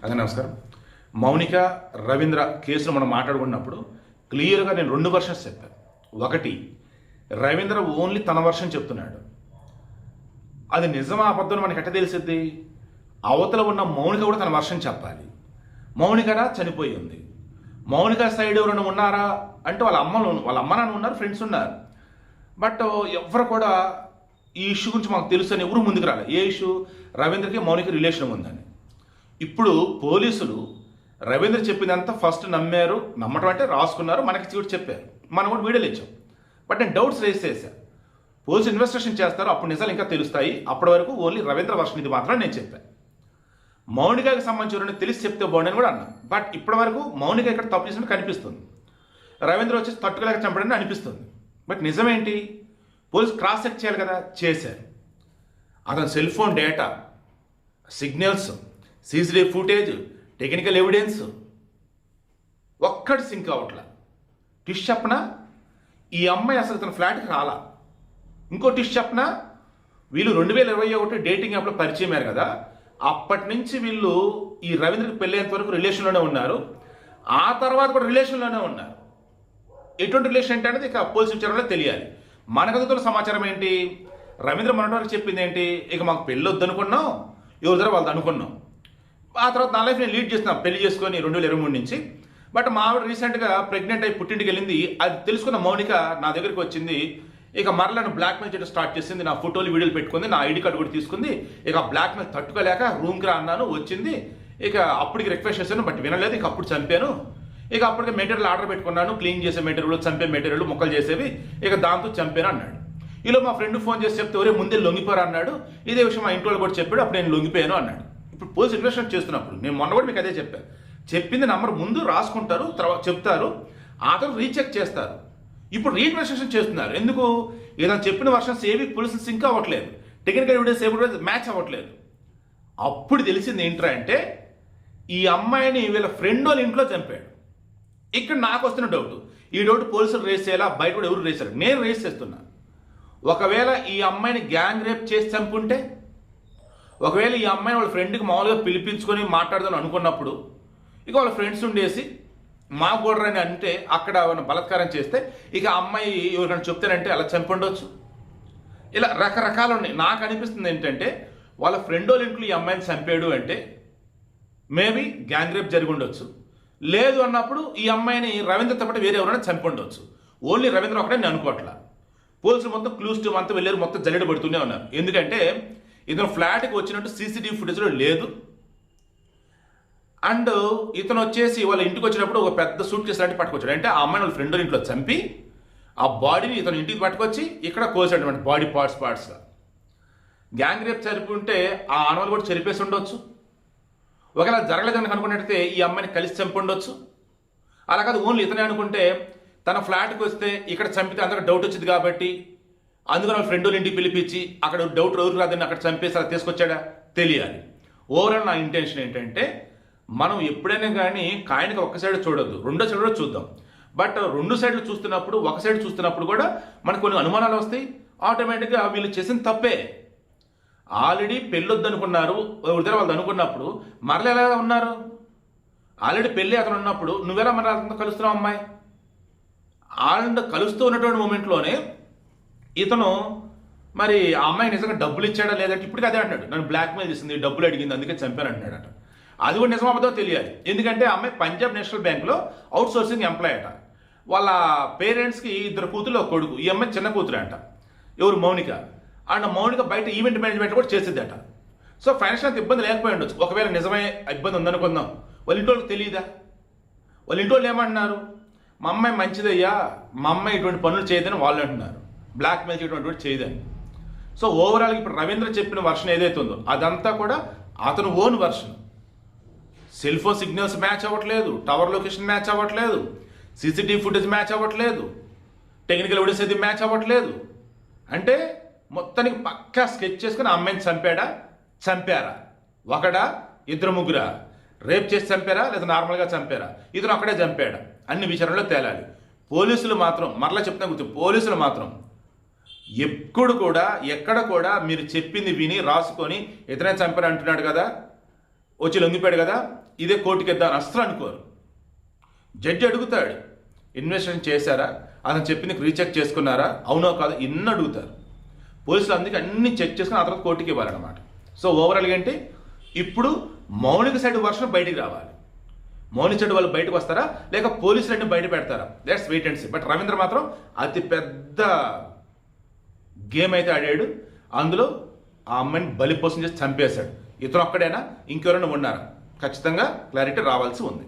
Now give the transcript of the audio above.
అదే నమస్కారం. మౌనిక రవీంద్ర కేసును మనం మాట్లాడుకున్నప్పుడు క్లియర్గా నేను 2 వర్షన్స్ చెప్పాను. ఒకటి, రవీంద్ర ఓన్లీ తన వర్షం చెప్తున్నాడు. అది నిజమా అబద్ధం మనకి ఎట్ట తెలిసిద్ది? అవతల ఉన్న మౌనిక కూడా తన వర్షం చెప్పాలి. మౌనికనా చనిపోయి ఉంది. మౌనిక సైడ్ ఎవరైనా ఉన్నారా అంటే వాళ్ళ అమ్మ నాన్న ఉన్నారు, ఫ్రెండ్స్ ఉన్నారు. బట్ ఎవరు కూడా ఈ ఇష్యూ గురించి మాకు తెలుసు అని ఎవరు ముందుకు రాలేదు. ఏ ఇష్యూ? రవీంద్రకి మౌనిక రిలేషన్ ఉందని. ఇప్పుడు పోలీసులు రవీంద్ర చెప్పిందంతా ఫస్ట్ నమ్మారు. నమ్మటం అంటే రాసుకున్నారు, మనకి కూడా చెప్పారు, మనం కూడా వీడియోలు ఇచ్చాం. బట్ నేను డౌట్స్ రేస్ చేశాను. పోలీసు ఇన్వెస్టిగేషన్ చేస్తారు, అప్పుడు నిజాలు ఇంకా తెలుస్తాయి. అప్పటి వరకు ఓన్లీ రవీంద్ర వర్షన్ ఇది మాత్రం నేను చెప్పాను. మౌనికకి సంబంధించిన తెలిసి చెప్తే బాగుండని కూడా అన్నాను. బట్ ఇప్పటి వరకు మౌనిక ఇక్కడ తప్పు చేసినట్టు కనిపిస్తుంది. రవీంద్ర వచ్చి తట్టుకోలేక చంపడని అనిపిస్తుంది. బట్ నిజమేంటి? పోలీసు క్రాస్ చెక్ చేయాలి కదా, చేశారు. అతని cell phone data, signals, CCTV footage, technical evidence ఒక్కటి సింక్ అవట్లా. టిష్ చెప్పనా, ఈ అమ్మాయి అసలు తన ఫ్లాట్కి రాలా. ఇంకో టిష్ చెప్పనా, వీళ్ళు 2021 డేటింగ్ యాప్లో పరిచయం అయ్యారు కదా, అప్పటి నుంచి వీళ్ళు ఈ రవీంద్రకి పెళ్ళేంత వరకు రిలేషన్లోనే ఉన్నారు. ఆ తర్వాత కూడా రిలేషన్లోనే ఉన్నారు. ఎటువంటి రిలేషన్ ఏంటి అనేది ఇక పోలీసు విచారణలో తెలియాలి. మనకు అందుతున్న సమాచారం ఏంటి? రవీంద్ర మొన్నటి వరకు చెప్పింది ఏంటి? ఇక మాకు పెళ్ళి వద్దనుకున్నాం, ఎవరి దగ్గర వాళ్ళది అనుకున్నాం. ఆ తర్వాత నా లైఫ్ నేను లీడ్ చేస్తున్నాను పెళ్లి చేసుకొని 2023 నుంచి. బట్ మా ఆవిడ రీసెంట్గా ప్రెగ్నెంట్ అయ్యి పుట్టింటికి వెళ్ళింది. అది తెలుసుకున్న మౌనిక నా దగ్గరికి వచ్చింది. ఇక మరలా నన్ను బ్లాక్ మెయిల్ చేయడం స్టార్ట్ చేసింది. నా ఫోటోలు వీడియోలు పెట్టుకుంది, నా ఐడి కార్డు కూడా తీసుకుంది. ఇక బ్లాక్ మెయిల్ తట్టుకోలేక రూమ్కి రా అన్నాను, వచ్చింది. ఇక అప్పటికి రిక్వెస్ట్ చేశాను, బట్ వినలేదు. ఇక అప్పుడు చంపాను. ఇక అప్పటికి మెటీరియల్ ఆర్డర్ పెట్టుకున్నాను, క్లీన్ చేసే మెటీరియల్, చంపే మెటీరియల్, ముక్కలు చేసేవి. ఇక దాంతో చంపాను అన్నాడు. ఇలా మా ఫ్రెండ్ ఫోన్ చేసి చెప్తే ఒరే ముందే లొంగిపోరా అన్నాడు. ఇదే విషయం మా ఇంట్లో కూడా చెప్పాడు. అప్పుడు నేను లొంగిపోయాను అన్నాడు. ఇప్పుడు పోలీసు ఇన్వెస్టిగేషన్ చేస్తున్నప్పుడు నేను మొన్న కూడా మీకు అదే చెప్పాను. చెప్పింది నంబర్ ముందు రాసుకుంటారు, తర్వాత చెప్తారు, ఆ తర్వాత రీచెక్ చేస్తారు. ఇప్పుడు రీఇన్వెస్టిగేషన్ చేస్తున్నారు. ఎందుకు? ఏదైనా చెప్పిన వర్షన్స్ ఏవి పోలీసులు సింక్ అవ్వట్లేదు, టెక్నికల్ ఎవిడెన్స్ ఏవి మ్యాచ్ అవ్వట్లేదు. అప్పుడు తెలిసింది ఏంట్రా అంటే ఈ అమ్మాయిని వీళ్ళ ఫ్రెండ్ వాళ్ళ ఇంట్లో చంపాడు. ఇక్కడ నాకు వస్తున్న డౌట్, ఈ డౌట్ పోలీసులు రేస్ చేయాలా, బయట కూడా ఎవరు రేస్ చేయాలి? నేను రేస్ చేస్తున్నా. ఒకవేళ ఈ అమ్మాయిని గ్యాంగ్ రేప్ చేసి చంపుంటే, ఒకవేళ ఈ అమ్మాయిని వాళ్ళ ఫ్రెండ్కి మామూలుగా పిలిపించుకొని మాట్లాడదాం అనుకున్నప్పుడు ఇక వాళ్ళ ఫ్రెండ్స్ ఉండేసి మా గోడరని అంటే అక్కడ బలాత్కారం చేస్తే ఇక అమ్మాయి ఎవరికైనా చెప్తారంటే అలా చంపుండొచ్చు. ఇలా రకరకాలు ఉన్నాయి. నాకు అనిపిస్తుంది ఏంటంటే వాళ్ళ ఫ్రెండ్ వాళ్ళ ఇంట్లో ఈ అమ్మాయిని చంపాడు అంటే మేబీ గ్యాంగ్ రేప్ జరిగి ఉండొచ్చు. లేదు అన్నప్పుడు ఈ అమ్మాయిని రవీంద్రతో పాటు వేరే ఎవరైనా చంపి ఉండొచ్చు. ఓన్లీ రవీంద్ర ఒకటే నేను అనుకోవట్లా. పోలీసులు మొత్తం క్లూస్ టీమ్ అంతా వెళ్ళారు, మొత్తం జల్లెడ పడుతూనే ఉన్నారు. ఎందుకంటే ఇతను ఫ్లాట్కి వచ్చినట్టు సీసీటీవీ ఫుటేజ్లో లేదు. అండ్ ఇతను వచ్చేసి వాళ్ళ ఇంటికి వచ్చినప్పుడు ఒక పెద్ద సూట్ కేసు లాంటి పట్టుకొచ్చాడు. అంటే ఆ అమ్మాయిని వాళ్ళ ఫ్రెండ్ ఇంట్లో చంపి ఆ బాడీని ఇతను ఇంటికి పట్టుకొచ్చి ఇక్కడ కోసాడు, బాడీ పార్ట్స్గా. గ్యాంగ్ రేప్ చనిపోతే ఆ ఆనవాళ్ళు కూడా చెరిపేసి ఉండొచ్చు. ఒకవేళ జరగలేదని అనుకున్నట్టయితే ఈ అమ్మాయిని కలిసి చంపి ఉండొచ్చు. అలా కాదు ఓన్లీ ఇతనే అనుకుంటే తన ఫ్లాట్కి వస్తే ఇక్కడ చంపితే అందరికి డౌట్ వచ్చింది కాబట్టి అందుకని వాళ్ళ ఫ్రెండ్ వాళ్ళ ఇంటికి పిలిపించి అక్కడ డౌట్ ఎవరు రాదని అక్కడ చంపేసి అలా తీసుకొచ్చాడా తెలియాలి. ఓవరాల్ నా ఇంటెన్షన్ ఏంటంటే మనం ఎప్పుడైనా కానీ కాయిన్కి ఒక సైడ్ చూడొద్దు, రెండో సైడ్ కూడా చూద్దాం. బట్ 2 సైడ్లు చూస్తున్నప్పుడు, ఒక సైడ్ చూస్తున్నప్పుడు కూడా మనకు కొన్ని అనుమానాలు వస్తాయి. ఆటోమేటిక్గా వీళ్ళు చేసిన తప్పే. ఆల్రెడీ పెళ్ళొద్దు అనుకున్నారు, ఎవరిదారు వాళ్ళు అనుకున్నప్పుడు మరలా ఎలా ఉన్నారు? ఆల్రెడీ పెళ్ళి అతను ఉన్నప్పుడు నువ్వెలా మరి అతనితో కలుస్తున్నావు అమ్మాయి? ఆల్రెడీ కలుస్తూ ఉన్నటువంటి మూమెంట్లోనే ఇతను మరి ఆ అమ్మాయి నిజంగా డబ్బులు ఇచ్చాడా లేదంటే ఇప్పటికీ అదే అంటున్నాడు, నన్ను బ్లాక్మెయిల్ చేసింది, డబ్బులు అడిగింది, అందుకే చంపాను అంటున్నాడట. అది కూడా నిజం అబద్ధం తెలియాలి. ఎందుకంటే ఆ అమ్మాయి పంజాబ్ నేషనల్ బ్యాంక్లో అవుట్ సోర్సింగ్ ఎంప్లాయ్ అట. వాళ్ళ పేరెంట్స్కి 2 కూతురు, 1 కొడుకు. ఈ అమ్మాయి చిన్న కూతురు అంట. ఎవరు? మౌనిక. అండ్ మౌనిక బయట ఈవెంట్ మేనేజ్మెంట్ కూడా చేసిద్దట. సో ఫైనాన్షియల్ అంత ఇబ్బంది లేకపోయి ఉండొచ్చు. ఒకవేళ నిజమే ఇబ్బంది ఉందనుకుందాం, వాళ్ళ ఇంటి వాళ్ళకి తెలియదా? వాళ్ళ ఇంటి వాళ్ళు ఏమంటున్నారు? మా అమ్మాయి మంచిదయ్యా, మా అమ్మాయి ఇటువంటి పనులు చేయదని వాళ్ళు అంటున్నారు, బ్లాక్ మెయిల్ చేయడం చేయదని. సో ఓవరాల్గా ఇప్పుడు రవీంద్ర చెప్పిన వర్షన్ ఏదైతే ఉందో అదంతా కూడా అతను own version. Cell phone signals match అవ్వట్లేదు, టవర్ లొకేషన్ మ్యాచ్ అవ్వట్లేదు, సీసీటీవీ ఫుటేజ్ మ్యాచ్ అవ్వట్లేదు, టెక్నికల్ ఎవిడెన్స్ అయితే మ్యాచ్ అవ్వట్లేదు. అంటే మొత్తానికి పక్కా స్కెచ్ చేసుకుని ఆ అమ్మాయిని చంపారా? ఒకడా, 2 ముగ్గురా? రేప్ చేసి చంపారా లేదా నార్మల్గా చంపారా? ఇతను అక్కడే చంపాడా? అన్ని విచారణలో తేలాలి. పోలీసులు మాత్రం మరలా చెప్తాను గుర్తు, పోలీసులు మాత్రం ఎక్కడ కూడా మీరు చెప్పింది విని రాసుకొని ఇతనే చంపారు అంటున్నాడు కదా, వచ్చి లొంగిపోయాడు కదా, ఇదే కోర్టుకి ఇద్దామని అస్సలు అనుకోరు. జడ్జి అడుగుతాడు, ఇన్వెస్టిగేషన్ చేశారా, అతను చెప్పింది రీచెక్ చేసుకున్నారా, అవునో కాదు, ఇన్ని అడుగుతారు. పోలీసులు అందుకే అన్ని చెక్ చేసుకుని ఆ తర్వాత కోర్టుకి ఇవ్వాలన్నమాట. సో ఓవరాల్గా ఏంటి, ఇప్పుడు మౌనిక సైడ్ వర్షన్ బయటికి రావాలి. మౌనిక సైడ్ వాళ్ళు బయటకు వస్తారా, లేక పోలీసులన్నీ బయట పెడతారా, that's wait and see. But Ravindra మాత్రం అతి పెద్ద గేమ్ అయితే ఆడాడు. అందులో ఆ అమ్మాయిని బలిపోసం చేసి చంపేశాడు. ఇతను ఒక్కడైనా ఇంకెవరైనా ఉన్నారా? ఖచ్చితంగా క్లారిటీ రావాల్సి ఉంది.